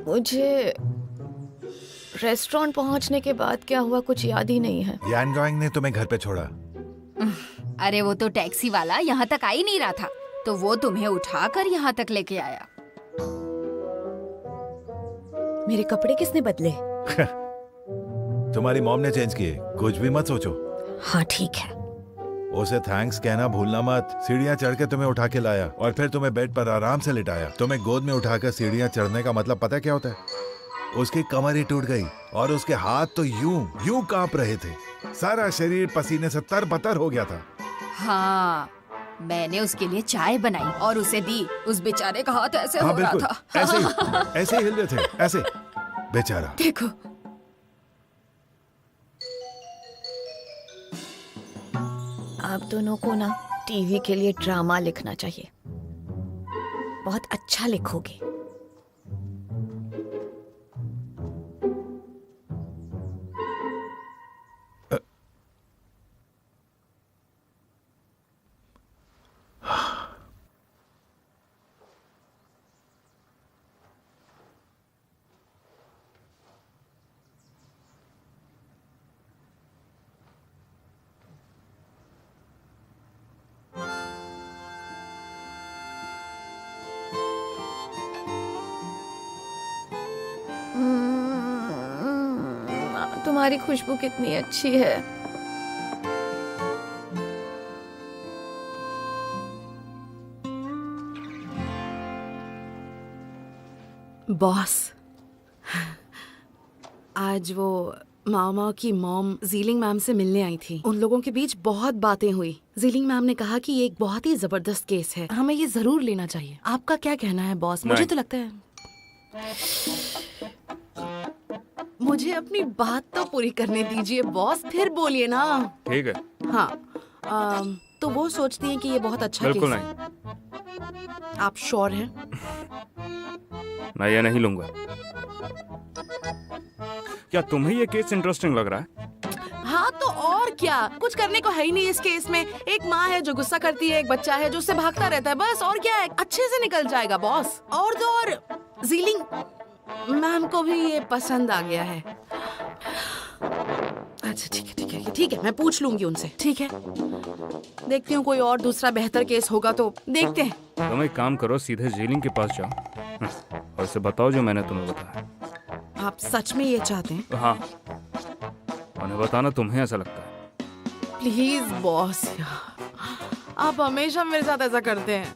मुझे रेस्टोरेंट पहुंचने के बाद क्या हुआ कुछ याद ही नहीं है। यानगोइंग ने तुम्हें घर पे छोड़ा। अरे वो तो टैक्सी वाला यहाँ तक आ ही नहीं रहा था, तो वो तुम्हें उठाकर यहाँ तक लेके आया। मेरे कपड़े किसने बदले? तुम्हारी मॉम ने चेंज किए, कुछ भी मत सोचो। हाँ ठीक है। उसे थैंक्स कहना भूलना मत। सीढ़ियाँ चढ़ के तुम्हें उठा के लाया और फिर तुम्हें बेड पर आराम से लिटाया। तुम्हें गोद में उठाकर सीढ़ियाँ चढ़ने का मतलब पता क्या होता है? उसकी कमर ही टूट गई और उसके हाथ तो यूं कांप रहे थे। सारा शरीर पसीने से तरबतर हो गया था। हाँ, मैंने उसके लिए चाय बनाई और उसे दी। उस बेचारे का हाथ ऐसे हो रहा था। ऐसे ही हिल रहे थे, ऐसे। बेचारा। देखो, आप दोनों को ना टीवी के लिए ड्रामा लिखना चाहिए। बहुत अच्छा लिखोगे। तुम्हारी खुशबू कितनी अच्छी है। बॉस, आज वो मामा की मॉम जीलिंग मैम से मिलने आई थी। उन लोगों के बीच बहुत बातें हुई। जीलिंग मैम ने कहा कि ये एक बहुत ही जबरदस्त केस है, हमें ये जरूर लेना चाहिए। आपका क्या कहना है बॉस? मुझे तो लगता है, मुझे अपनी बात तो पूरी करने दीजिए बॉस, फिर बोलिए ना। ठीक है। हाँ, तो वो सोचती हैं कि ये बहुत अच्छा केस बिल्कुल है। नहीं। आप श्योर हैं? मैं ये नहीं लूंगा। क्या तुम्हें ये केस इंटरेस्टिंग लग रहा है? हाँ तो और क्या, कुछ करने को है ही नहीं इस केस में। एक माँ है जो गुस्सा करती है, एक बच्चा है जो उससे भागता रहता है, बस। और क्या है, अच्छे से निकल जाएगा बॉस। और तो और जीलिंग मैम को भी ये पसंद आ गया है। अच्छा ठीक है, मैं पूछ लूंगी उनसे। ठीक है, देखती हूँ कोई और दूसरा बेहतर केस होगा तो देखते हैं। तुम एक काम करो, सीधे जेलिंग के पास जाओ और उसे बताओ जो मैंने तुम्हें बताया। आप सच में ये चाहते हैं? हाँ, उन्हें बताना तुम्हें ऐसा लगता है। प्लीज बॉस, आप हमेशा मेरे साथ ऐसा करते हैं।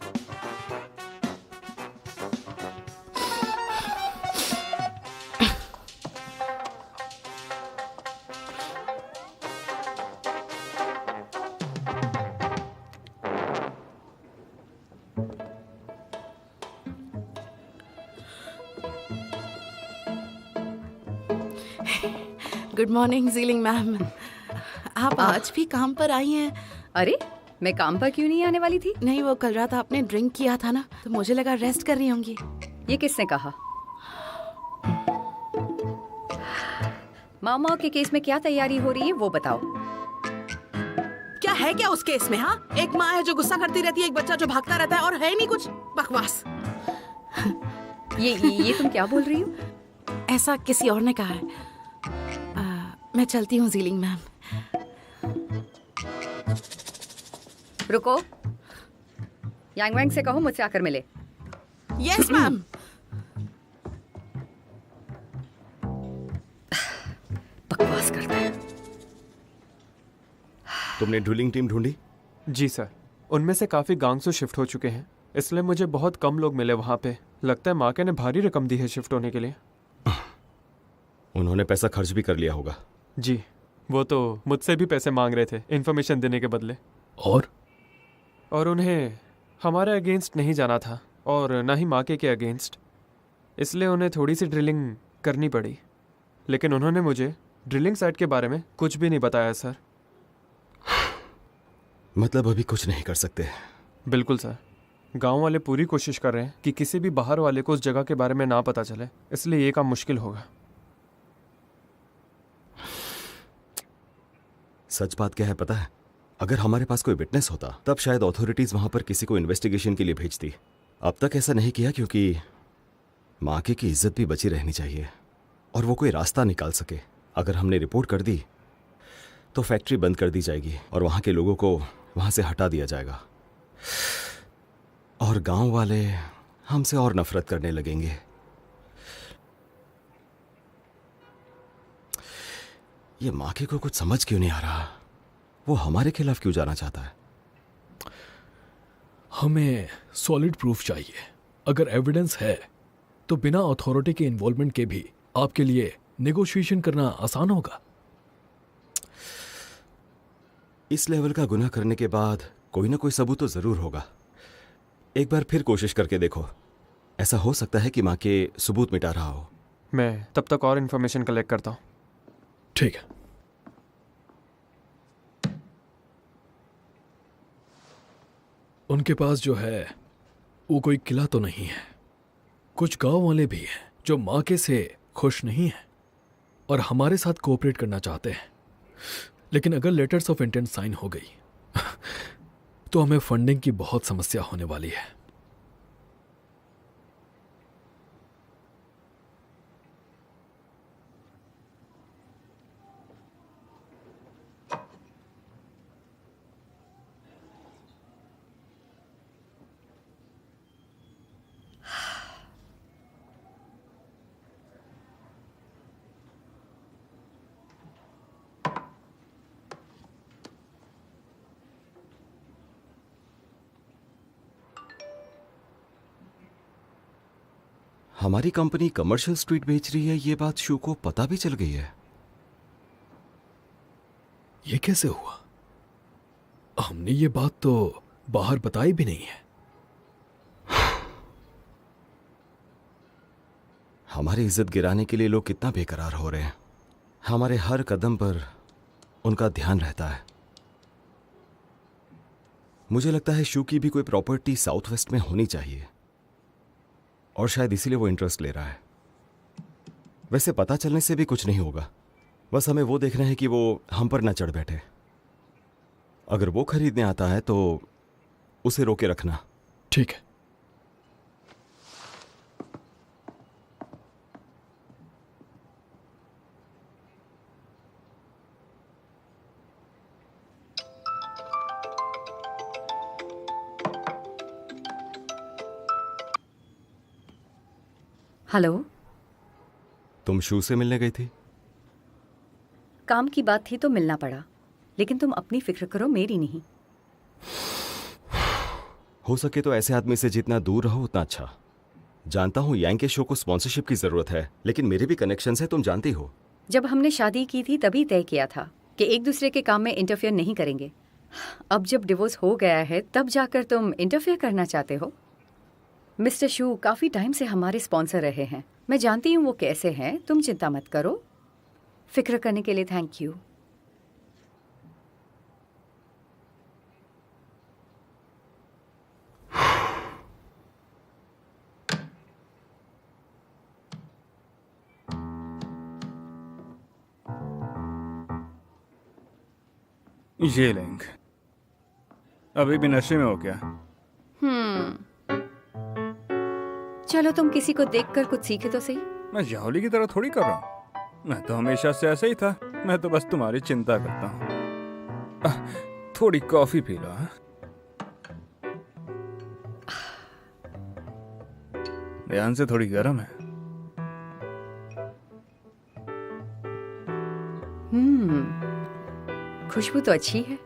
गुड मॉर्निंग जीलिंग मैम, आप आज भी काम पर आई हैं? अरे, मैं काम पर क्यों नहीं आने वाली थी? नहीं, वो कल रात आपने ड्रिंक किया था ना, तो मुझे लगा रेस्ट कर रही होंगी। ये किसने कहा? मामा के केस में क्या तैयारी हो रही है वो बताओ। क्या है क्या उस केस में? हाँ, एक माँ है जो गुस्सा करती रहती है, एक बच्चा जो भागता रहता है, और है नहीं कुछ। बकवास। ये तुम क्या बोल रही हो? ऐसा किसी और ने कहा है। मैं चलती हूँ जीलिंग मैम। रुको, यांगवेंग से कहो मुझसे आकर मिले। Yes ma'am. बकवास करता है। तुमने ड्रिलिंग टीम ढूंढी? जी सर, उनमें से काफ़ी गांगसू शिफ्ट हो चुके हैं, इसलिए मुझे बहुत कम लोग मिले वहाँ पे। लगता है माके ने भारी रकम दी है शिफ्ट होने के लिए। उन्होंने पैसा खर्च भी कर लिया होगा। जी, वो तो मुझसे भी पैसे मांग रहे थे इन्फॉर्मेशन देने के बदले। और उन्हें हमारे अगेंस्ट नहीं जाना था और ना ही माके के अगेंस्ट, इसलिए उन्हें थोड़ी सी ड्रिलिंग करनी पड़ी। लेकिन उन्होंने मुझे ड्रिलिंग साइट के बारे में कुछ भी नहीं बताया सर। मतलब अभी कुछ नहीं कर सकते? बिल्कुल सर, गांव वाले पूरी कोशिश कर रहे हैं कि किसी भी बाहर वाले को उस जगह के बारे में ना पता चले, इसलिए ये काम मुश्किल होगा। सच बात क्या है पता है? अगर हमारे पास कोई विटनेस होता तब शायद अथॉरिटीज वहां पर किसी को इन्वेस्टिगेशन के लिए भेजती। अब तक ऐसा नहीं किया क्योंकि माके की इज्जत भी बची रहनी चाहिए और वो कोई रास्ता निकाल सके। अगर हमने रिपोर्ट कर दी तो फैक्ट्री बंद कर दी जाएगी और वहां के लोगों को वहां से हटा दिया जाएगा और गांव वाले हमसे और नफरत करने लगेंगे। ये माके को कुछ समझ क्यों नहीं आ रहा? वो हमारे खिलाफ क्यों जाना चाहता है? हमें सॉलिड प्रूफ चाहिए। अगर एविडेंस है तो बिना अथॉरिटी के इन्वॉल्वमेंट के भी आपके लिए नेगोशिएशन करना आसान होगा। इस लेवल का गुनाह करने के बाद कोई ना कोई सबूत तो जरूर होगा। एक बार फिर कोशिश करके देखो। ऐसा हो सकता है कि माँ के सबूत मिटा रहा हो। मैं तब तक और इन्फॉर्मेशन कलेक्ट करता हूँ। ठीक है। उनके पास जो है वो कोई किला तो नहीं है। कुछ गांव वाले भी हैं जो माके से खुश नहीं हैं और हमारे साथ कोऑपरेट करना चाहते हैं, लेकिन अगर लेटर्स ऑफ इंटेंट साइन हो गई तो हमें फंडिंग की बहुत समस्या होने वाली है। हमारी कंपनी कमर्शियल स्ट्रीट बेच रही है, ये बात शू को पता भी चल गई है। ये कैसे हुआ? हमने ये बात तो बाहर बताई भी नहीं है। हमारी इज्जत गिराने के लिए लोग कितना बेकरार हो रहे हैं। हमारे हर कदम पर उनका ध्यान रहता है। मुझे लगता है शू की भी कोई प्रॉपर्टी साउथ वेस्ट में होनी चाहिए और शायद इसीलिए वो इंटरेस्ट ले रहा है। वैसे पता चलने से भी कुछ नहीं होगा, बस हमें वो देखना है कि वो हम पर न चढ़ बैठे। अगर वो खरीदने आता है तो उसे रोके रखना। ठीक है। हेलो। तुम शू से मिलने गई थी? काम की बात थी तो मिलना पड़ा, लेकिन तुम अपनी फिक्र करो, मेरी नहीं। हो सके तो ऐसे आदमी से जितना दूर रहो उतना अच्छा। जानता हूं यांग के शो को स्पॉन्सरशिप की जरूरत है, लेकिन मेरे भी कनेक्शंस है, तुम जानती हो। जब हमने शादी की थी तभी तय किया था कि एक दूसरे के काम में इंटरफेयर नहीं करेंगे। अब जब डिवोर्स हो गया है तब जाकर तुम इंटरफेयर करना चाहते हो। मिस्टर शू काफ़ी टाइम से हमारे स्पॉन्सर रहे हैं। मैं जानती हूँ वो कैसे हैं, तुम चिंता मत करो। फिक्र करने के लिए थैंक यू। ये लिंक अभी भी नशे में हो क्या? चलो तुम किसी को देखकर कुछ सीखे तो सही। मैं जाहौली की तरह थोड़ी कर रहा हूँ। मैं तो हमेशा से ऐसा ही था। मैं तो बस तुम्हारी चिंता करता हूँ। थोड़ी कॉफी पी लो। हाँ? ध्यान से, थोड़ी गर्म है। खुशबू तो अच्छी है।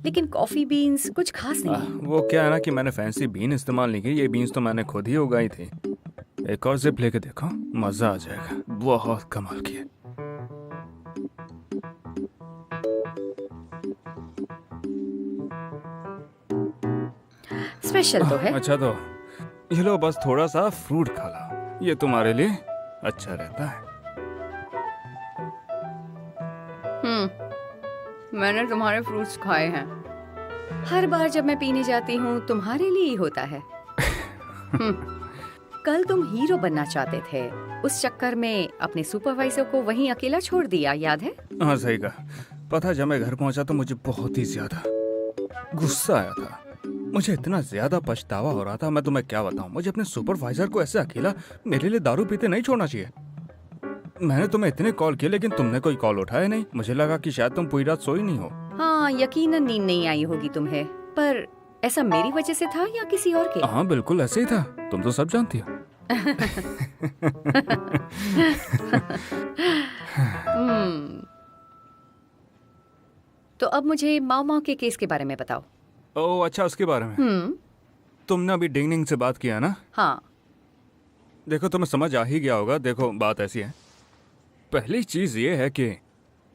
लेकिन कॉफी बीन्स कुछ खास नहीं। वो क्या है ना कि मैंने फैंसी बीन इस्तेमाल नहीं की। ये बीन्स तो मैंने खुद ही उगाई थी। एक और जिप लेके देखो, मजा आ जाएगा। बहुत कमाल की है। स्पेशल तो है। अच्छा तो ये लो, बस थोड़ा सा फ्रूट खा लो, ये तुम्हारे लिए अच्छा रहता है। मैंने तुम्हारे फ्रूट्स खाए हैं। हर बार जब मैं पीने जाती हूँ तुम्हारे लिए ही होता है। कल तुम हीरो बनना चाहते थे, उस चक्कर में अपने सुपरवाइजर को वहीं अकेला छोड़ दिया, याद है? हाँ सही कहा, पता है, जब मैं घर पहुंचा तो मुझे बहुत ही ज्यादा गुस्सा आया था। मुझे इतना ज्यादा पछतावा हो रहा था, मैं तुम्हें क्या बताऊं। मुझे अपने सुपरवाइजर को ऐसे अकेला मेरे लिए दारू पीते नहीं छोड़ना चाहिए। मैंने तुम्हें इतने कॉल किए लेकिन तुमने कोई कॉल उठाया नहीं। मुझे लगा कि शायद तुम पूरी रात सोई नहीं हो। हाँ, यकीनन नींद नहीं आई होगी तुम्हें, पर ऐसा मेरी वजह से था या किसी और के? हाँ बिल्कुल ऐसे ही था, तुम तो सब जानती हो। तो अब मुझे माओ माओ के केस के बारे में बताओ। ओह अच्छा, उसके बारे में तुमने अभी डिंगनिंग से बात किया ना? हाँ। देखो तुम्हें समझ आ ही गया होगा। देखो बात ऐसी है, पहली चीज ये है कि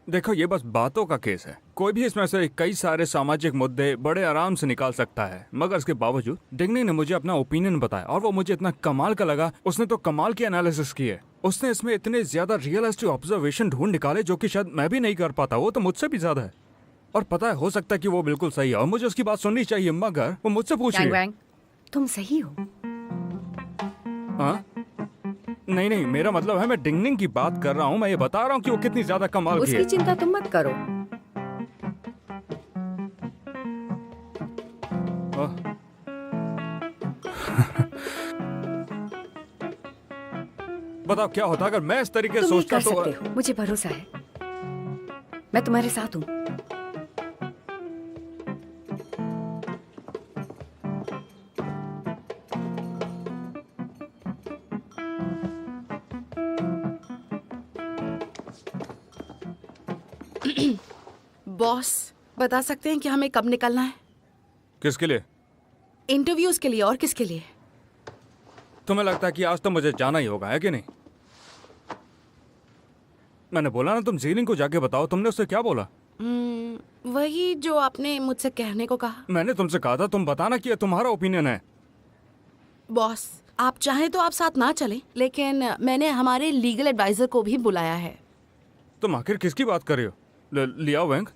देखो ये बस बातों का केस है। कोई भी इसमें से कई सारे सामाजिक मुद्दे बड़े आराम से निकाल सकता है, मगर इसके बावजूद डिंगनिंग ने मुझे अपना ओपिनियन बताया और वो मुझे इतना कमाल का लगा। उसने तो कमाल की एनालिसिस की है। उसने इसमें इतने ज्यादा रियलिस्टिक ऑब्जर्वेशन ढूंढ निकाले जो कि शायद मैं भी नहीं कर पाता। वो तो मुझसे भी ज्यादा है और पता है, हो सकता है कि वो बिल्कुल सही है और मुझे उसकी बात सुननी चाहिए, मगर वो मुझसे पूछ रही है। तुम सही हो। हाँ? नहीं नहीं, मेरा मतलब है मैं डिंगनिंग की बात कर रहा हूँ। मैं ये बता रहा हूँ कि वो कितनी ज्यादा कमाल की है। उसकी चिंता तुम मत करो। बताओ क्या होता अगर मैं इस तरीके से तुम ये सोचता कर तो। सकते हो, मुझे भरोसा है। मैं तुम्हारे साथ हूँ। बॉस, बता सकते हैं कि हमें कब निकलना है? किसके लिए? इंटरव्यूज के लिए। और किसके लिए? तुम्हें लगता है कि आज तो मुझे जाना ही होगा, है कि नहीं? मैंने बोला ना तुम जीलिंग को जाके बताओ। तुमने उससे क्या बोला? वही जो आपने मुझसे कहने को कहा। मैंने तुमसे कहा था तुम बताना कि तुम्हारा ओपिनियन है। बॉस, आप चाहें तो आप साथ ना चलें, लेकिन मैंने हमारे लीगल एडवाइजर को भी बुलाया है। तुम आखिर किसकी बात कर रहे हो? लिया वेंग?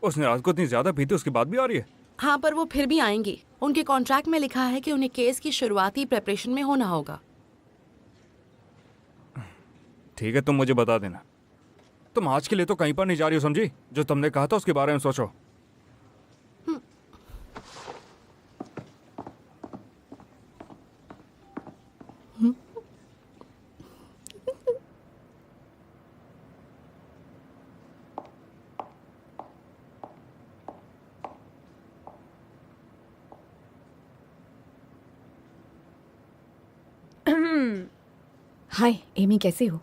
उसने रात को इतनी ज्यादा पीती, उसके बाद भी आ रही है? हाँ, पर वो फिर भी आएंगे। उनके कॉन्ट्रैक्ट में लिखा है कि उन्हें केस की शुरुआती प्रिपरेशन में होना होगा। ठीक है, तुम मुझे बता देना। तुम आज के लिए तो कहीं पर नहीं जा रही हो, समझी? जो तुमने कहा था उसके बारे में सोचो। हाय एमी, कैसे हो?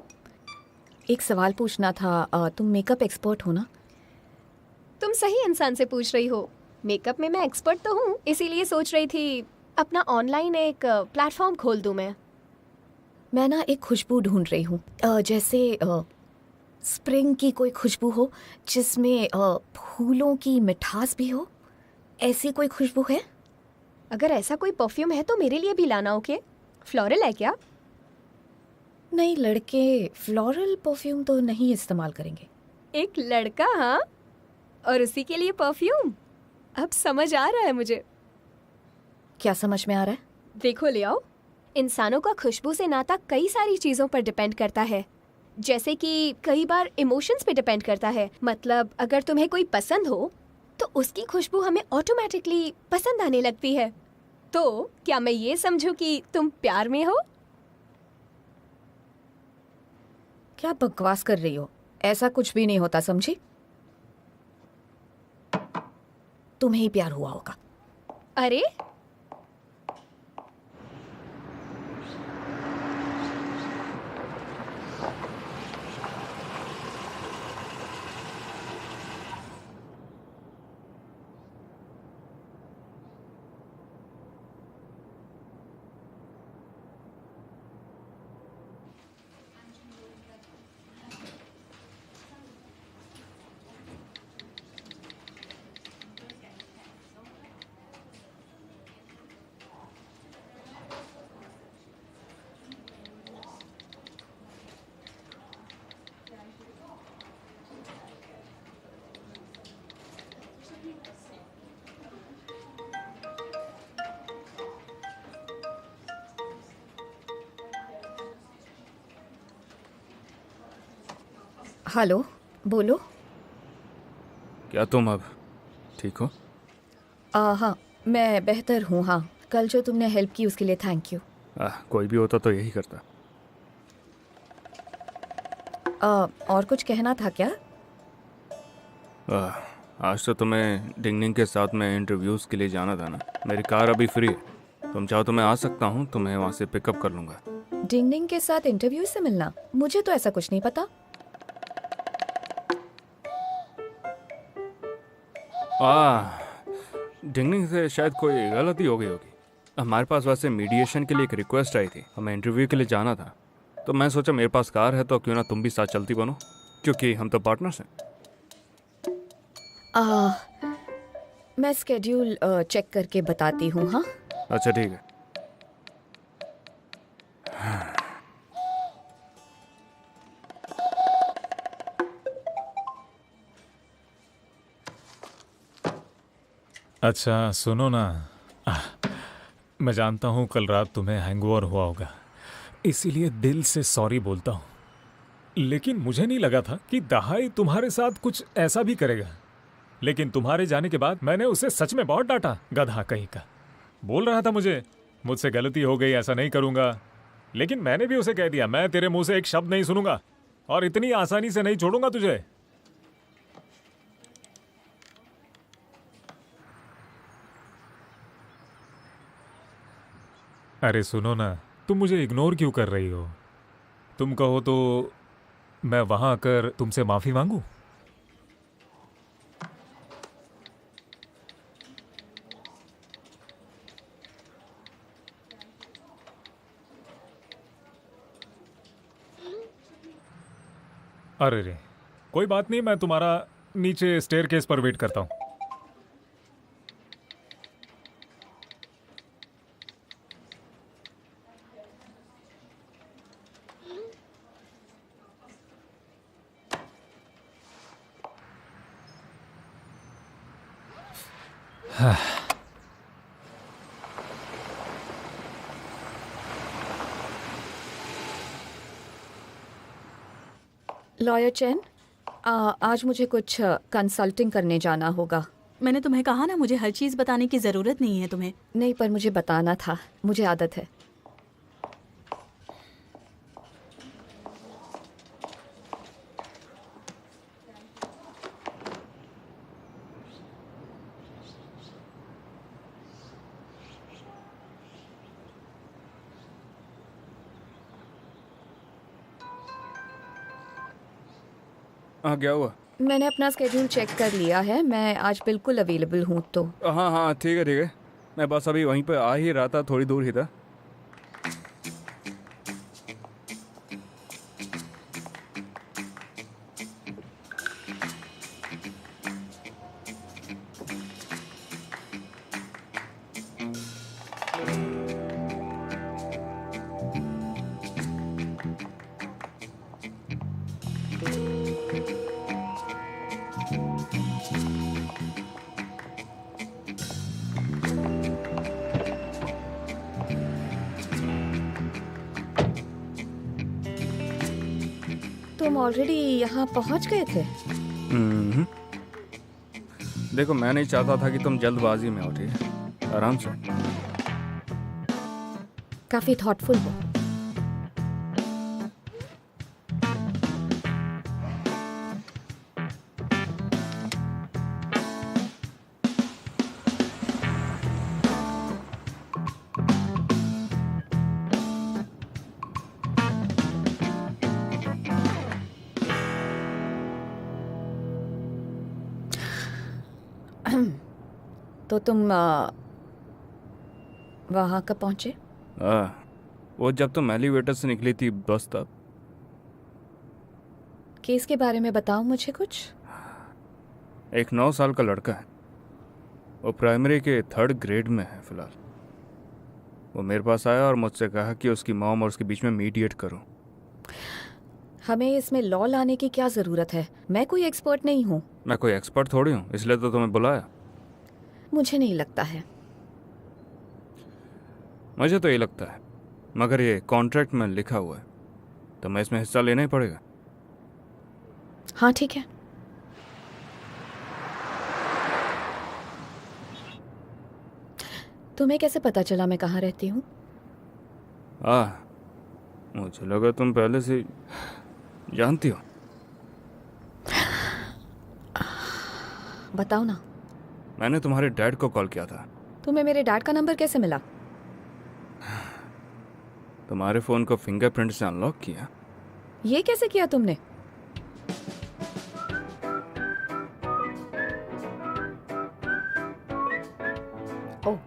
एक सवाल पूछना था। तुम मेकअप एक्सपर्ट हो ना? तुम सही इंसान से पूछ रही हो। मेकअप में मैं एक्सपर्ट तो हूँ, इसीलिए सोच रही थी अपना ऑनलाइन एक प्लेटफॉर्म खोल दूँ मैं। मैं ना एक खुशबू ढूंढ रही हूँ, जैसे स्प्रिंग की कोई खुशबू हो जिसमें फूलों की मिठास भी हो। ऐसी कोई खुशबू है? अगर ऐसा कोई परफ्यूम है तो मेरे लिए भी लाना। ओके? फ्लोरल है क्या? नहीं, लड़के फ्लोरल परफ्यूम तो नहीं इस्तेमाल करेंगे। एक लड़का? हाँ, और उसी के लिए परफ्यूम? अब समझ आ रहा है मुझे। क्या समझ में आ रहा है? देखो ले आओ, इंसानों का खुशबू से नाता कई सारी चीजों पर डिपेंड करता है। जैसे कि कई बार इमोशंस पे डिपेंड करता है। मतलब अगर तुम्हें कोई पसंद हो तो उसकी खुशबू हमें ऑटोमेटिकली पसंद आने लगती है। तो क्या मैं ये समझूं कि तुम प्यार में हो? क्या बकवास कर रही हो? ऐसा कुछ भी नहीं होता, समझी? तुम्हें ही प्यार हुआ होगा। अरे हेलो, बोलो। क्या तुम अब ठीक हो? हाँ, मैं बेहतर हूँ। हाँ, कल जो तुमने हेल्प की उसके लिए थैंक यू। कोई भी होता तो यही करता। और कुछ कहना था क्या? आज तो तुम्हें डिंगनिंग के साथ में इंटरव्यूज़ के लिए जाना था ना। मेरी कार अभी फ्री है, तुम चाहो तो मैं आ सकता हूँ, तुम्हें वहाँ से पिकअप कर लूँगा। डिंगडिंग के साथ इंटरव्यू से मिलना? मुझे तो ऐसा कुछ नहीं पता। डिंगनिंग से शायद कोई गलती हो गई होगी। हमारे पास वैसे मीडिएशन के लिए एक रिक्वेस्ट आई थी, हमें इंटरव्यू के लिए जाना था, तो मैं सोचा मेरे पास कार है तो क्यों ना तुम भी साथ चलती बनो, क्योंकि हम तो पार्टनर्स हैं। मैं स्केड्यूल चेक करके बताती हूँ। हाँ, अच्छा ठीक है। अच्छा सुनो ना, मैं जानता हूँ कल रात तुम्हें हैंगओवर हुआ होगा, इसीलिए दिल से सॉरी बोलता हूँ। लेकिन मुझे नहीं लगा था कि दहाई तुम्हारे साथ कुछ ऐसा भी करेगा। लेकिन तुम्हारे जाने के बाद मैंने उसे सच में बहुत डांटा, गधा कहीं का। बोल रहा था मुझसे गलती हो गई, ऐसा नहीं करूँगा। लेकिन मैंने भी उसे कह दिया, मैं तेरे मुंह से एक शब्द नहीं सुनूंगा और इतनी आसानी से नहीं छोड़ूंगा तुझे। अरे सुनो ना, तुम मुझे इग्नोर क्यों कर रही हो? तुम कहो तो मैं वहां आकर तुमसे माफी मांगू? अरे रे, कोई बात नहीं, मैं तुम्हारा नीचे स्टेयरकेस पर वेट करता हूँ। लॉयर चैन, आज मुझे कुछ कंसल्टिंग करने जाना होगा। मैंने तुम्हें कहा ना, मुझे हर चीज बताने की जरूरत नहीं है तुम्हें। नहीं, पर मुझे बताना था, मुझे आदत है। क्या हुआ? मैंने अपना स्केड्यूल चेक कर लिया है, मैं आज बिल्कुल अवेलेबल हूँ। तो हाँ ठीक है, मैं बस अभी वहीं पे आ ही रहा था, थोड़ी दूर ही था। तुम ऑलरेडी यहाँ पहुँच गए थे? देखो, मैं नहीं चाहता था कि तुम जल्दबाजी में हो, ठीक है? आराम से। काफी थॉटफुल हो। तो तुम वहाँ कब पहुँचे? वो जब तुम एलिवेटर से निकली थी बस तब। केस के बारे में बताओ मुझे कुछ। एक 9 साल का लड़का है, वो प्राइमरी के 3rd ग्रेड में है फिलहाल। वो मेरे पास आया और मुझसे कहा कि उसकी मॉम और उसके बीच में मीडिएट करूं। हमें इसमें लॉ लाने की क्या ज़रूरत है? मैं कोई एक्सपर्ट नहीं हूँ। मैं कोई एक्सपर्ट थोड़ी हूँ, इसलिए तो तुम्हें बुलाया। मुझे नहीं लगता है। मुझे तो ये लगता है, मगर ये कॉन्ट्रैक्ट में लिखा हुआ है तो मैं इसमें हिस्सा लेना ही पड़ेगा। हाँ ठीक है। तुम्हें कैसे पता चला मैं कहाँ रहती हूँ? मुझे लगा तुम पहले से जानती हो। बताओ ना। मैंने तुम्हारे डैड को कॉल किया था। तुम्हें मेरे डैड का नंबर कैसे मिला? तुम्हारे फोन को फिंगरप्रिंट से अनलॉक किया। ये कैसे किया तुमने? ओह,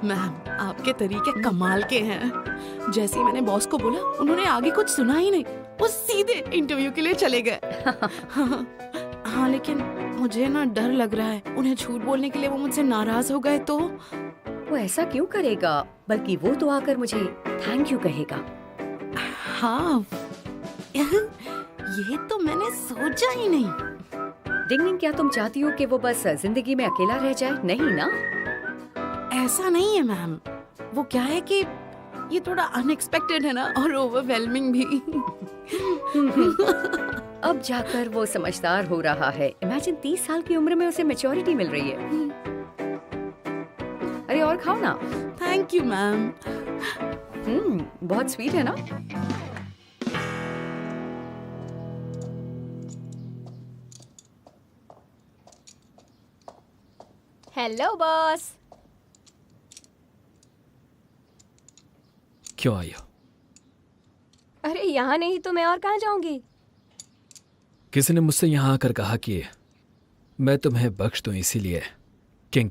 मैम, आपके तरीके कमाल के हैं। जैसे ही मैंने बॉस को बोला, उन्होंने आगे कुछ सुना ही नहीं, वो सीधे इंटरव्यू के लिए चले गए। हाँ, लेकिन मुझे ना डर लग रहा है, उन्हें झूठ बोलने के लिए वो मुझसे नाराज हो गए तो। वो ऐसा क्यों करेगा? बल्कि वो तो आकर मुझे थैंक यू कहेगा। हाँ, ये तो मैंने सोचा ही नहीं। डिंग, क्या तुम चाहती हो कि वो बस जिंदगी में अकेला रह जाए? नहीं ना? ऐसा नहीं है मैम, वो क्या है कि ये थोड़ा अनएक्सपेक्टेड है ना, और ओवरवेलमिंग भी। अब जाकर वो समझदार हो रहा है। इमेजिन 30 साल की उम्र में उसे मैच्योरिटी मिल रही है। अरे और खाओ ना। Thank you ma'am. बहुत स्वीट है ना? Hello boss. क्यों आई हो? अरे यहाँ नहीं तो मैं और कहाँ जाऊंगी? किसी ने मुझसे यहां आकर कहा कि मैं तुम्हें बख्श दूं, इसीलिए किंग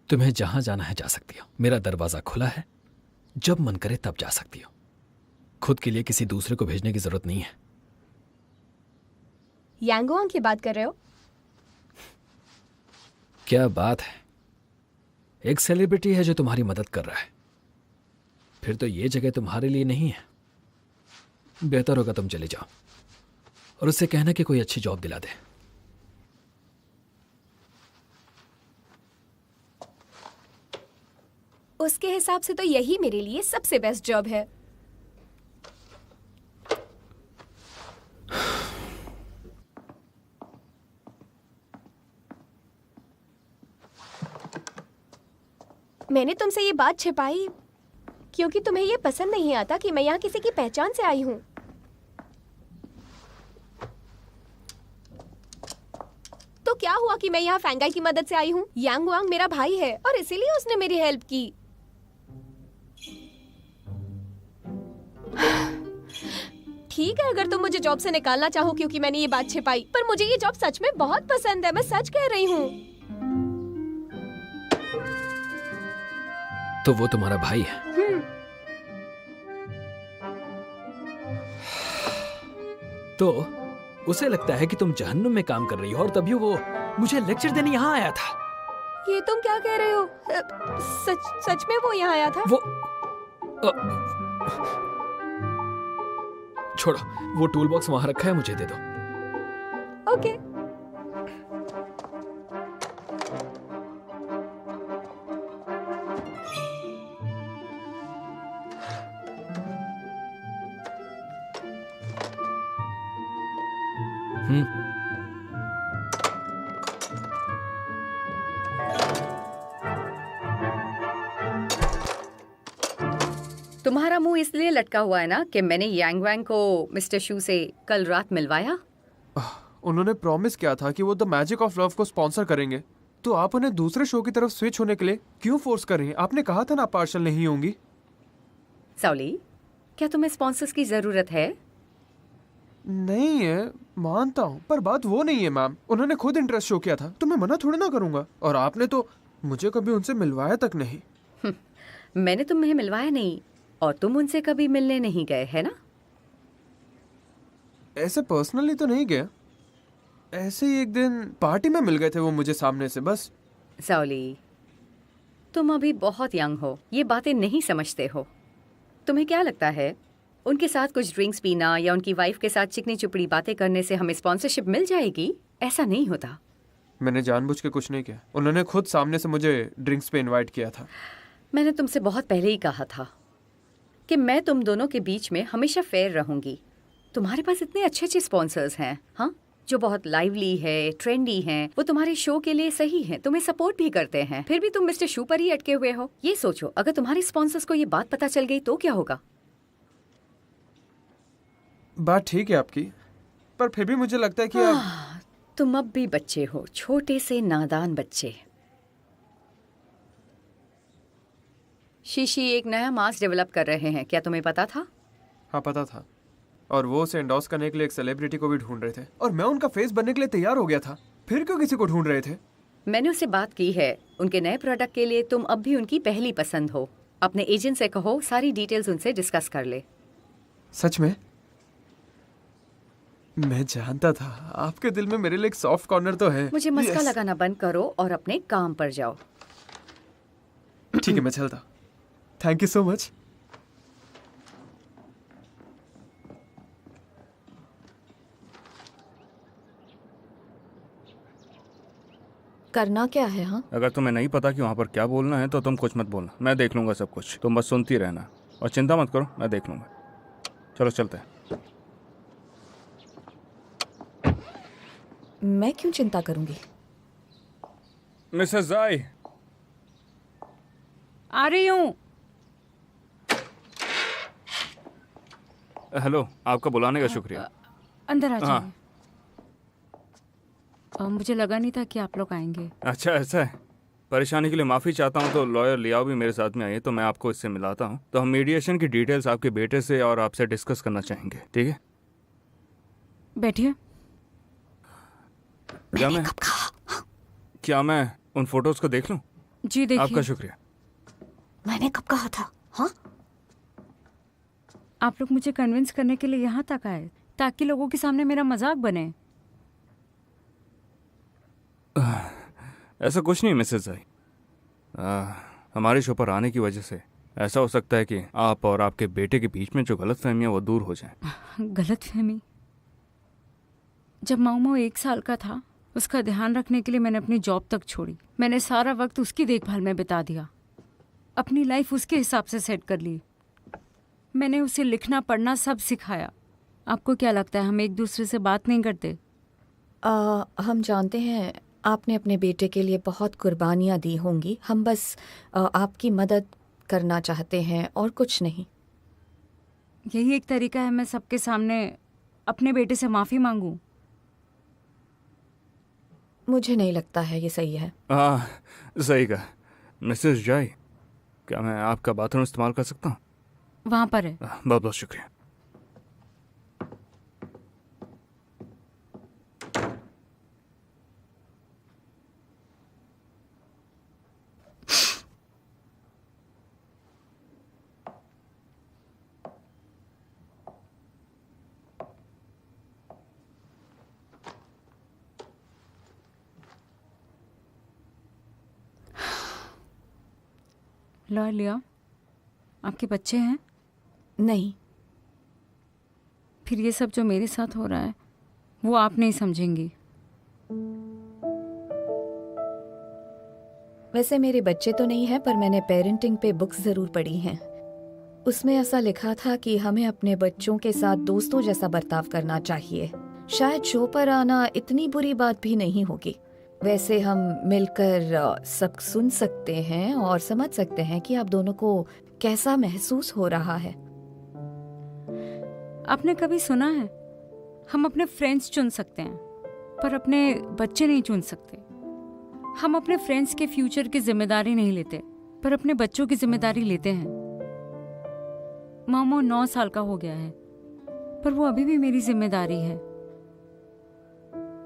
तुम्हें जहां जाना है जा सकती हो। मेरा दरवाजा खुला है, जब मन करे तब जा सकती हो। खुद के लिए किसी दूसरे को भेजने की जरूरत नहीं है। यांगोंग की बात कर रहे हो? क्या बात है, एक सेलिब्रिटी है जो तुम्हारी मदद कर रहा है। फिर तो ये जगह तुम्हारे लिए नहीं है। बेहतर होगा तुम चले जाओ और उससे कहना कि कोई अच्छी जॉब दिला दे। उसके हिसाब से तो यही मेरे लिए सबसे बेस्ट जॉब है। मैंने तुमसे ये बात छिपाई क्योंकि तुम्हें ये पसंद नहीं आता कि मैं यहाँ किसी की पहचान से आई हूँ। तो क्या हुआ कि मैं यहाँ फैंगाई की मदद से आई हूँ? यांग वांग मेरा भाई है और इसीलिए उसने मेरी हेल्प की। ठीक है, अगर तुम मुझे जॉब से निकालना चाहो क्योंकि मैंने ये बात छिपाई, पर मुझे ये जॉब सच में बहुत पसंद है। मैं सच कह रही हूँ। तो वो तुम्हारा भाई है? तो उसे लगता है कि तुम जहन्नुम में काम कर रही हो और तभी वो मुझे लेक्चर देने यहाँ आया था। ये तुम क्या कह रहे हो? सच में वो यहाँ आया था? वो छोड़ो, वो टूल बॉक्स वहां रखा है, मुझे दे दो। ओके। तुम्हारा मुंह इसलिए लटका हुआ है ना कि मैंने यांग वैंग को मिस्टर शू से कल रात मिलवाया। उन्होंने प्रॉमिस किया था कि वो द मैजिक ऑफ लव को स्पॉन्सर करेंगे, तो आप उन्हें दूसरे शो की तरफ स्विच होने के लिए क्यों फोर्स कर रही हैं? आपने कहा था ना आप पार्शल नहीं होंगी। साउली, क्या तुम्हें स्पॉन्सर्स की जरूरत है? नहीं है, मानता हूँ, पर बात वो नहीं है मैम। उन्होंने खुद इंटरेस्ट शो किया था तो मैं मना थोड़ी ना करूंगा, और आपने तो मुझे कभी उनसे मिलवाया तक नहीं। मैंने तुम्हें मिलवाया नहीं और तुम उनसे कभी मिलने नहीं गए, है ना? ऐसे पर्सनली तो नहीं गया, ऐसे ही एक दिन पार्टी में मिल गए थे वो मुझे सामने से, बस। साउली, तुम अभी बहुत यंग हो, ये बातें नहीं समझते हो। तुम्हें क्या लगता है उनके साथ कुछ ड्रिंक्स पीना या उनकी वाइफ के साथ चिकनी चुपड़ी बातें करने से हमें स्पॉन्सरशिप मिल जाएगी? ऐसा नहीं होता। मैंने जानबूझ के कुछ नहीं किया, उन्होंने खुद सामने से मुझे ड्रिंक्स पे इनवाइट किया था। मैंने तुमसे बहुत पहले ही कहा था कि मैं तुम दोनों के बीच में हमेशा फेयर रहूंगी। तुम्हारे पास इतने अच्छे अच्छे स्पॉन्सर्स हैं, हाँ, जो बहुत लाइवली है, ट्रेंडी हैं, वो तुम्हारे शो के लिए सही हैं, तुम्हें सपोर्ट भी करते हैं, फिर भी तुम मिस्टर शू पर ही अटके हुए हो। ये सोचो, अगर तुम्हारे स्पॉन्सर्स को ये बात पता चल गई तो क्या होगा? बात ठीक है आपकी, पर फिर भी मुझे लगता है कि आप... तुम अब भी बच्चे हो, छोटे से नादान बच्चे। शीशी एक नया मास्क डेवलप कर रहे हैं, क्या तुम्हें पता था? हाँ पता था, और वो उसे एंडोर्स करने के लिए एक सेलिब्रिटी को भी ढूंढ रहे थे, और मैं उनका फेस बनने के लिए तैयार हो गया था। फिर क्यों किसी को ढूंढ रहे थे? मैंने उससे बात की है, उनके नए प्रोडक्ट के लिए तुम अब भी उनकी पहली पसंद हो। अपने एजेंट से कहो सारी डिटेल्स उनसे डिस्कस कर ले। सच में? मैं जानता था आपके दिल में मेरे लिए एक सॉफ्ट कॉर्नर तो है। मुझे मस्का Yes. लगाना बंद करो और अपने काम पर जाओ। ठीक है, मैं चलता। Thank you so much. करना क्या है? हाँ, अगर तुम्हें नहीं पता कि वहाँ पर क्या बोलना है तो तुम कुछ मत बोलना, मैं देख लूँगा सब कुछ। तुम बस सुनती रहना और चिंता मत करो, मैं देख लूँगा। चलो चलते हैं। मैं क्यों चिंता करूंगी? मिसेस जाई, आ रही हूँ। हेलो, आपका बुलाने का शुक्रिया। अंदर आ हाँ। जाइए। मुझे लगा नहीं था कि आप लोग आएंगे। अच्छा ऐसा है, परेशानी के लिए माफ़ी चाहता हूँ। तो लॉयर लियाओ भी मेरे साथ में आई है, तो मैं आपको इससे मिलाता हूँ। तो हम मीडिएशन की डिटेल्स आपके बेटे से और आपसे डिस्कस करना चाहेंगे, ठीक है? बैठिए। क्या मैं उन फोटोज़ को देख लूँ? जी देखिए। आपका शुक्रिया। मैंने कब कहा था? हाँ, आप लोग मुझे कन्विंस करने के लिए यहाँ तक आए ताकि लोगों के सामने मेरा मजाक बने। ऐसा कुछ नहीं मिसेस जाई, हमारे शो पर आने की वजह से ऐसा हो सकता है कि आप और आपके बेटे के बीच में जो गलतफहमियां वो दूर हो जाएं। गलतफहमी? जब मामू 1 साल का था, उसका ध्यान रखने के लिए मैंने अपनी जॉब तक छोड़ी। मैंने सारा वक्त उसकी देखभाल में बिता दिया, अपनी लाइफ उसके हिसाब से सेट कर ली। मैंने उसे लिखना पढ़ना सब सिखाया। आपको क्या लगता है हम एक दूसरे से बात नहीं करते? हम जानते हैं आपने अपने बेटे के लिए बहुत कुर्बानियाँ दी होंगी। हम बस आपकी मदद करना चाहते हैं और कुछ नहीं। यही एक तरीका है मैं सबके सामने अपने बेटे से माफ़ी मांगूं? मुझे नहीं लगता है ये सही है। सही कहा मिसेस जाई। क्या मैं आपका बाथरूम इस्तेमाल कर सकता हूँ? वहाँ पर है। बहुत बहुत शुक्रिया। लॉयर लिया, आपके बच्चे हैं? नहीं। फिर ये सब जो मेरे साथ हो रहा है वो आप नहीं समझेंगी। वैसे मेरे बच्चे तो नहीं हैं, पर मैंने पेरेंटिंग पे बुक्स ज़रूर पढ़ी हैं। उसमें ऐसा लिखा था कि हमें अपने बच्चों के साथ दोस्तों जैसा बर्ताव करना चाहिए। शायद शो पर आना इतनी बुरी बात भी नहीं होगी। वैसे हम मिलकर सब सुन सकते हैं और समझ सकते हैं कि आप दोनों को कैसा महसूस हो रहा है। आपने कभी सुना है हम अपने फ्रेंड्स चुन सकते हैं पर अपने बच्चे नहीं चुन सकते? हम अपने फ्रेंड्स के फ्यूचर की जिम्मेदारी नहीं लेते पर अपने बच्चों की जिम्मेदारी लेते हैं। मामू 9 साल का हो गया है पर वो अभी भी मेरी जिम्मेदारी है।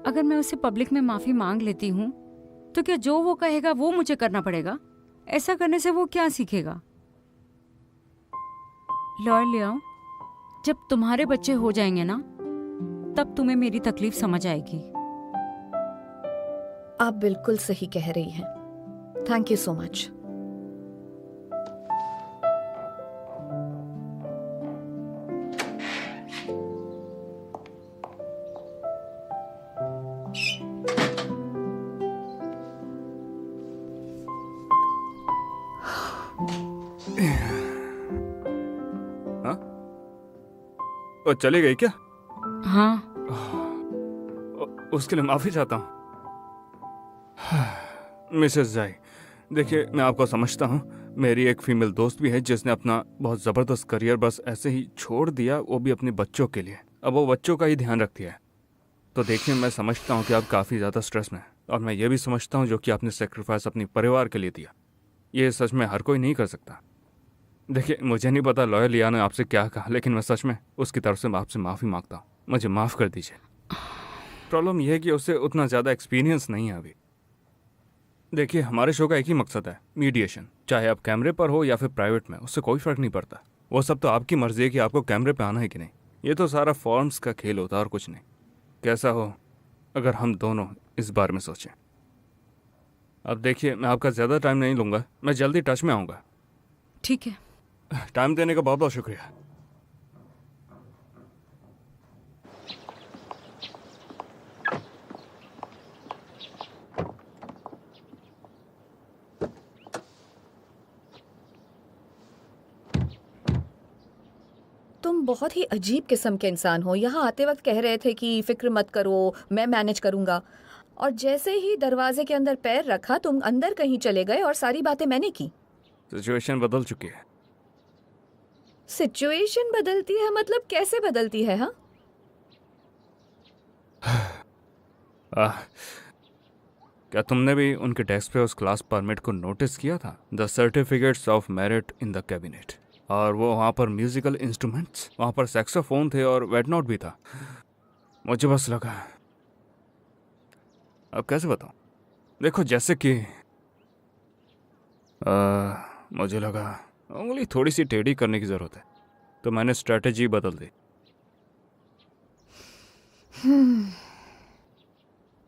अगर मैं उससे पब्लिक में माफी मांग लेती हूँ तो क्या जो वो कहेगा वो मुझे करना पड़ेगा? ऐसा करने से वो क्या सीखेगा? लॉयर ले आओ, जब तुम्हारे बच्चे हो जाएंगे ना तब तुम्हें मेरी तकलीफ समझ आएगी। आप बिल्कुल सही कह रही हैं। Thank you so much. चली गई क्या? हाँ। उसके लिए माफी चाहता हूँ। मिसेस जाई, देखिए मैं आपको समझता हूँ। मेरी एक फीमेल दोस्त भी है जिसने अपना बहुत ज़बरदस्त करियर बस ऐसे ही छोड़ दिया, वो भी अपने बच्चों के लिए। अब वो बच्चों का ही ध्यान रखती है। तो देखिए, मैं समझता हूँ कि आप काफ़ी ज़्यादा स्ट्रेस में हैं, और मैं ये भी समझता हूँ जो कि आपने सेक्रीफाइस अपने परिवार के लिए दिया, ये सच में हर कोई नहीं कर सकता। देखिए, मुझे नहीं पता लॉयर लिया ने आपसे क्या कहा, लेकिन मैं सच में उसकी तरफ से आपसे माफ़ी मांगता हूँ। मुझे माफ़ कर दीजिए। प्रॉब्लम यह है कि उससे उतना ज़्यादा एक्सपीरियंस नहीं है अभी। देखिए, हमारे शो का एक ही मकसद है, मीडिएशन। चाहे आप कैमरे पर हो या फिर प्राइवेट में, उससे कोई फ़र्क नहीं पड़ता। वो सब तो आपकी मर्जी है कि आपको कैमरे पे आना है कि नहीं। ये तो सारा फॉर्म्स का खेल होता है और कुछ नहीं। कैसा हो अगर हम दोनों इस बारे में सोचें। अब देखिए, मैं आपका ज़्यादा टाइम नहीं लूँगा, मैं जल्दी टच में आऊँगा। ठीक है। टाइम देने का बहुत बहुत शुक्रिया। तुम बहुत ही अजीब किस्म के इंसान हो। यहाँ आते वक्त कह रहे थे कि फिक्र मत करो, मैं मैनेज करूँगा, और जैसे ही दरवाजे के अंदर पैर रखा तुम अंदर कहीं चले गए और सारी बातें मैंने की। सिचुएशन बदल चुकी है। सिचुएशन बदलती है मतलब कैसे बदलती है? हाँ, क्या तुमने भी उनके डेस्क पे उस क्लास परमिट को नोटिस किया था? The certificates of merit in the cabinet. और वो वहाँ पर म्यूजिकल इंस्ट्रूमेंट्स, वहाँ पर सैक्सोफोन थे और वेट नोट भी था। मुझे बस लगा, अब कैसे बताऊँ, देखो जैसे कि मुझे लगा उंगली थोड़ी सी टेढ़ी करने की ज़रूरत है, तो मैंने स्ट्रेटजी बदल दी।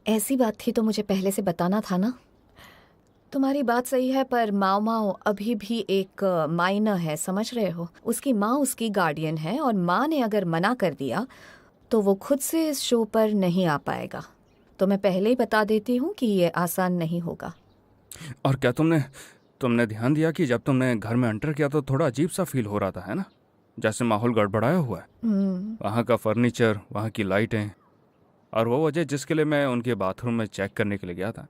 ऐसी बात थी तो मुझे पहले से बताना था ना। तुम्हारी बात सही है, पर माओ माओ अभी भी एक माइनर है, समझ रहे हो? उसकी माँ उसकी गार्डियन है, और माँ ने अगर मना कर दिया तो वो खुद से इस शो पर नहीं आ पाएगा। तो मैं पहले ही बता देती हूँ कि ये आसान नहीं होगा। और क्या तुमने ध्यान दिया कि जब तुमने घर में एंटर किया तो थोड़ा अजीब सा फील हो रहा था, है ना? जैसे माहौल गड़बड़ाया हुआ है। वहाँ का फर्नीचर, वहाँ की लाइटें, और वो वजह जिसके लिए मैं उनके बाथरूम में चेक करने के लिए गया था,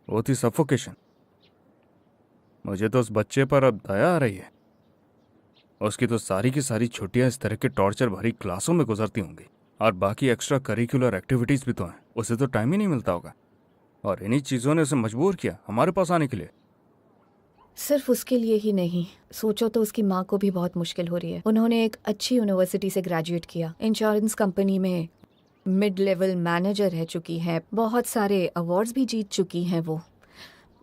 वो थी सफोकेशन। मुझे तो उस बच्चे पर अब दया आ रही है। उसकी तो सारी की सारी छुट्टियां इस तरह के टॉर्चर भरी क्लासों में गुजरती होंगी, और बाकी एक्स्ट्रा करिकुलर एक्टिविटीज़ भी तो हैं। उसे तो टाइम ही नहीं मिलता होगा, और इन्हीं चीज़ों ने उसे मजबूर किया हमारे पास आने के लिए। सिर्फ उसके लिए ही नहीं, सोचो तो उसकी माँ को भी बहुत मुश्किल हो रही है। उन्होंने एक अच्छी यूनिवर्सिटी से ग्रेजुएट किया, इंश्योरेंस कंपनी में मिड लेवल मैनेजर रह चुकी हैं, बहुत सारे अवार्ड्स भी जीत चुकी हैं वो,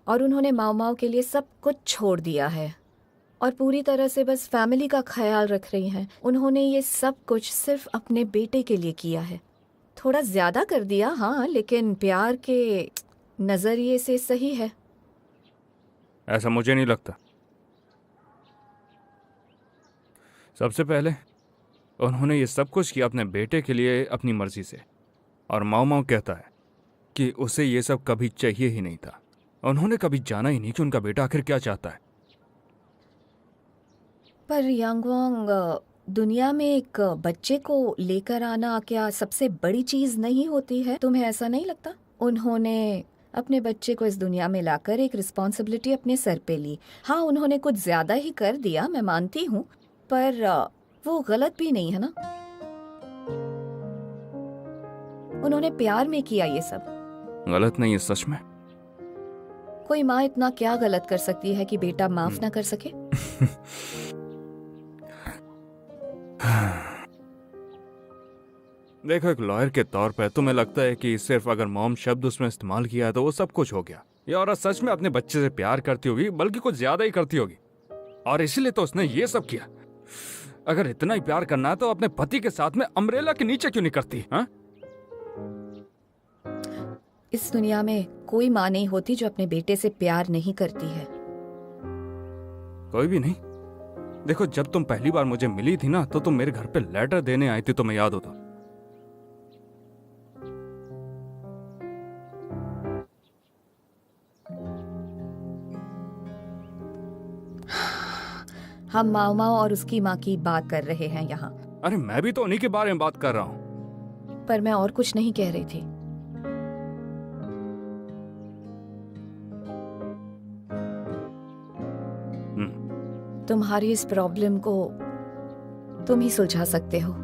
और उन्होंने माओ माओ के लिए सब कुछ छोड़ दिया है और पूरी तरह से बस फैमिली का ख्याल रख रही हैं। उन्होंने ये सब कुछ सिर्फ अपने बेटे के लिए किया है। थोड़ा ज़्यादा कर दिया हाँ, लेकिन प्यार के नज़रिए से सही है। ऐसा मुझे नहीं लगता। सबसे पहले उन्होंने ये सब कुछ किया अपने बेटे के लिए अपनी मर्जी से, और माओ माओ कहता है कि उसे ये सब कभी चाहिए ही नहीं था। उन्होंने कभी जाना ही नहीं कि उनका बेटा आखिर क्या चाहता है। पर यांगवांग, दुनिया में एक बच्चे को लेकर आना क्या सबसे बड़ी चीज नहीं होती है? तुम्हें ऐसा नहीं लगता? उन्होंने अपने बच्चे को इस दुनिया में लाकर एक रिस्पॉन्सिबिलिटी अपने सर पे ली। हाँ, उन्होंने कुछ ज्यादा ही कर दिया, मैं मानती हूँ, पर वो गलत भी नहीं है ना। उन्होंने प्यार में किया ये सब। गलत नहीं है सच में। कोई माँ इतना क्या गलत कर सकती है कि बेटा माफ ना कर सके? देखो, एक लॉयर के तौर पर तुम्हें लगता है कि सिर्फ अगर मॉम शब्द उसमें इस्तेमाल किया है तो वो सब कुछ हो गया। ये औरत सच में अपने बच्चे से प्यार करती होगी, बल्कि कुछ ज्यादा ही करती होगी, और इसीलिए तो उसने ये सब किया। अगर इतना ही प्यार करना है तो अपने पति के साथ में अम्ब्रेला के नीचे क्यों नहीं करती? हाँ, इस दुनिया में कोई माँ नहीं होती जो अपने बेटे से प्यार नहीं करती है। कोई भी नहीं। देखो, जब तुम पहली बार मुझे मिली थी ना, तो तुम मेरे घर पे लेटर देने आई थी, तुम्हें याद होता। हम माओ माओ और उसकी माँ की बात कर रहे हैं यहाँ। अरे मैं भी तो उन्हीं के बारे में बात कर रहा हूँ। पर मैं और कुछ नहीं कह रही थी। तुम्हारी इस प्रॉब्लम को तुम ही सुलझा सकते हो।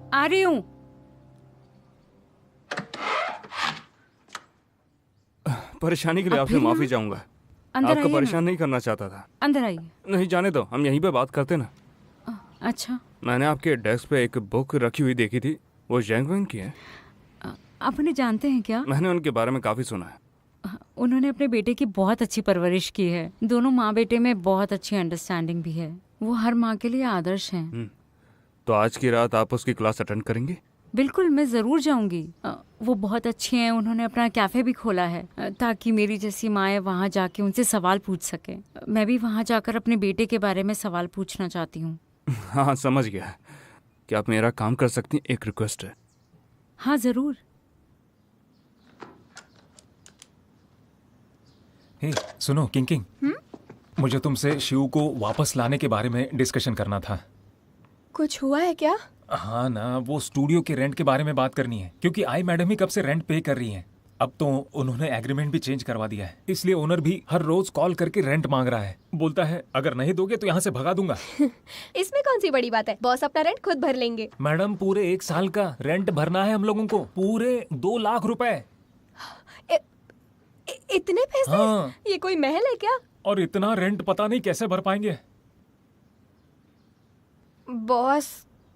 आ रही हूँ। परेशानी के लिए अब आपसे फिर माफी यहाँ? चाहूंगा। अंदर आपको आइए ना। परेशान नहीं करना चाहता था। अंदर आइए। नहीं जाने दो, हम यहीं पे बात करते ना। अच्छा, मैंने आपके डेस्क पे एक बुक रखी हुई देखी थी, वो जैंग वैंग की है। आप उन्हें जानते हैं क्या? मैंने उनके बारे में काफी सुना है। उन्होंने अपने बेटे की बहुत अच्छी परवरिश की है। दोनों माँ बेटे में बहुत अच्छी अंडरस्टैंडिंग भी है। वो हर माँ के लिए आदर्श हैं। तो आज की रात आप उसकी क्लास अटेंड करेंगे? बिल्कुल, मैं ज़रूर जाऊंगी। वो बहुत अच्छे हैं। उन्होंने अपना कैफ़े भी खोला है ताकि मेरी जैसी माएँ वहाँ जाके उनसे सवाल पूछ सकें। मैं भी वहाँ जाकर अपने बेटे के बारे में सवाल पूछना चाहती हूँ। हाँ, समझ गया। क्या आप मेरा काम कर सकती हैं? एक रिक्वेस्ट है। हाँ, ज़रूर। हे, सुनो किंग, मुझे तुमसे शिव को वापस लाने के बारे में डिस्कशन करना था। कुछ हुआ है क्या? हाँ ना, वो स्टूडियो के रेंट के बारे में बात करनी है, क्योंकि आई मैडम ही कब से रेंट पे कर रही हैं। अब तो उन्होंने एग्रीमेंट भी चेंज करवा दिया है, इसलिए ओनर भी हर रोज कॉल करके रेंट मांग रहा है। बोलता है अगर नहीं दोगे तो यहाँ से भगा दूंगा। इसमें कौन सी बड़ी बात है, बॉस अपना रेंट खुद भर लेंगे। मैडम, पूरे 1 साल का रेंट भरना है हम लोगों को, पूरे 2 लाख रुपए। इतने पैसे? हाँ। ये कोई महल है क्या? और इतना रेंट पता नहीं कैसे भर पाएंगे। बॉस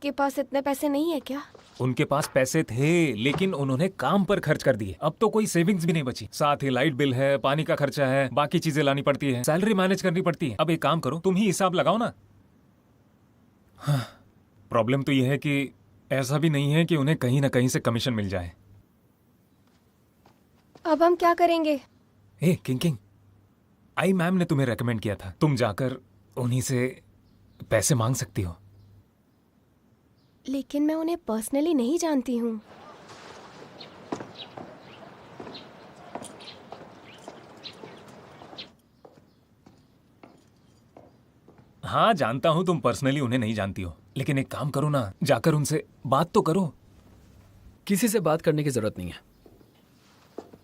के पास इतने पैसे नहीं है क्या? उनके पास पैसे थे, लेकिन उन्होंने काम पर खर्च कर दिए। अब तो कोई सेविंग्स भी नहीं बची। साथ ही लाइट बिल है, पानी का खर्चा है, बाकी चीजें लानी पड़ती है, सैलरी मैनेज करनी पड़ती है। अब एक काम करो, तुम ही हिसाब लगाओ ना। हाँ, प्रॉब्लम तो यह है कि ऐसा भी नहीं है कि उन्हें कहीं ना कहीं से कमीशन मिल जाए। अब हम क्या करेंगे? हे किंग, आई मैम ने तुम्हें रेकमेंड किया था, तुम जाकर उन्हीं से पैसे मांग सकती हो। लेकिन मैं उन्हें पर्सनली नहीं जानती हूँ। हाँ, जानता हूं तुम पर्सनली उन्हें नहीं जानती हो, लेकिन एक काम करो ना, जाकर उनसे बात तो करो। किसी से बात करने की जरूरत नहीं है,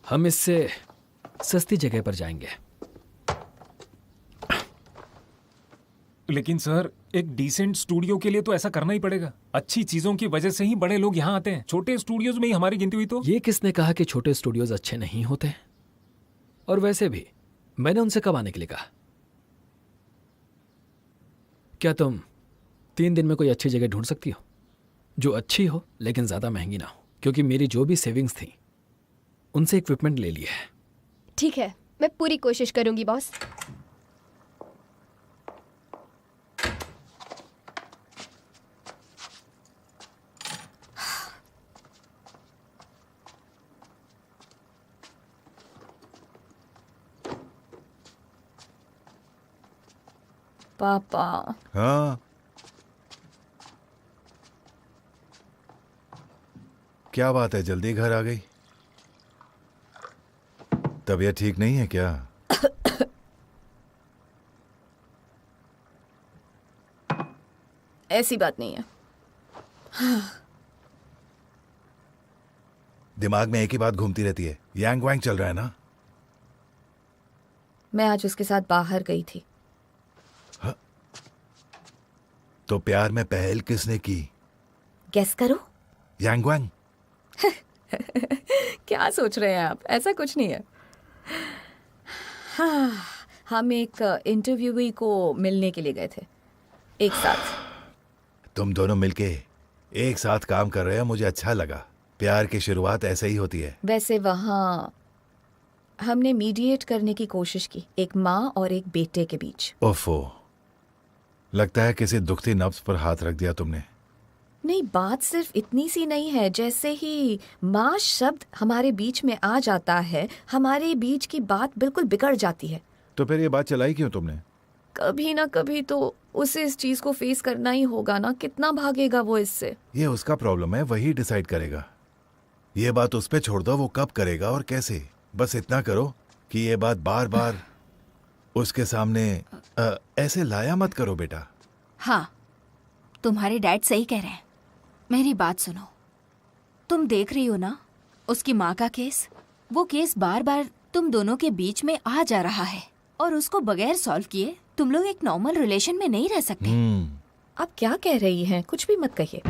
हम इससे सस्ती जगह पर जाएंगे। लेकिन सर, एक डिसेंट स्टूडियो के लिए तो ऐसा करना ही पड़ेगा। अच्छी चीजों की वजह से ही बड़े लोग यहाँ आते हैं। छोटे स्टूडियोज में ही हमारी गिनती हुई तो। ये किसने कहा कि छोटे स्टूडियोज अच्छे नहीं होते? और वैसे भी मैंने उनसे कब आने के लिए कहा? क्या तुम 3 दिन में कोई अच्छी जगह ढूंढ सकती हो जो अच्छी हो लेकिन ज्यादा महंगी ना हो? क्योंकि मेरी जो भी सेविंग्स थी उनसे इक्विपमेंट ले लिया है। ठीक है, मैं पूरी कोशिश करूंगी बॉस। पापा, हाँ, क्या बात है, जल्दी घर आ गई? तबीयत ठीक नहीं है क्या? ऐसी बात नहीं है। दिमाग में एक ही बात घूमती रहती है, यांग वांग चल रहा है ना? मैं आज उसके साथ बाहर गई थी। तो प्यार में पहल किसने की? गेस करो। यांग वांग। क्या सोच रहे हैं आप? ऐसा कुछ नहीं है। हाँ, हम एक इंटरव्यूई को मिलने के लिए गए थे एक साथ। तुम दोनों मिलके एक साथ काम कर रहे हो, मुझे अच्छा लगा। प्यार की शुरुआत ऐसे ही होती है। वैसे वहाँ हमने मीडिएट करने की कोशिश की, एक माँ और एक बेटे के बीच। ओफो, लगता है किसी दुखती नब्ज पर हाथ रख दिया तुमने। नहीं, बात सिर्फ इतनी सी नहीं है। जैसे ही माँ शब्द हमारे बीच में आ जाता है, हमारे बीच की बात बिल्कुल बिगड़ जाती है। तो फिर ये बात चलाई क्यों तुमने? कभी ना कभी तो उसे इस चीज को फेस करना ही होगा ना, कितना भागेगा वो इससे। ये उसका प्रॉब्लम है, वही डिसाइड करेगा। ये बात उस पे छोड़ दो, वो कब करेगा और कैसे। बस इतना करो कि ये बात बार बार उसके सामने ऐसे लाया मत करो बेटा। हाँ, तुम्हारे डैड सही कह रहे हैं। मेरी बात सुनो, तुम देख रही हो ना उसकी माँ का केस। वो केस बार बार तुम दोनों के बीच में आ जा रहा है और उसको बगैर सॉल्व किए तुम लोग एक नॉर्मल रिलेशन में नहीं रह सकते। आप क्या कह रही हैं? कुछ भी मत कहिए।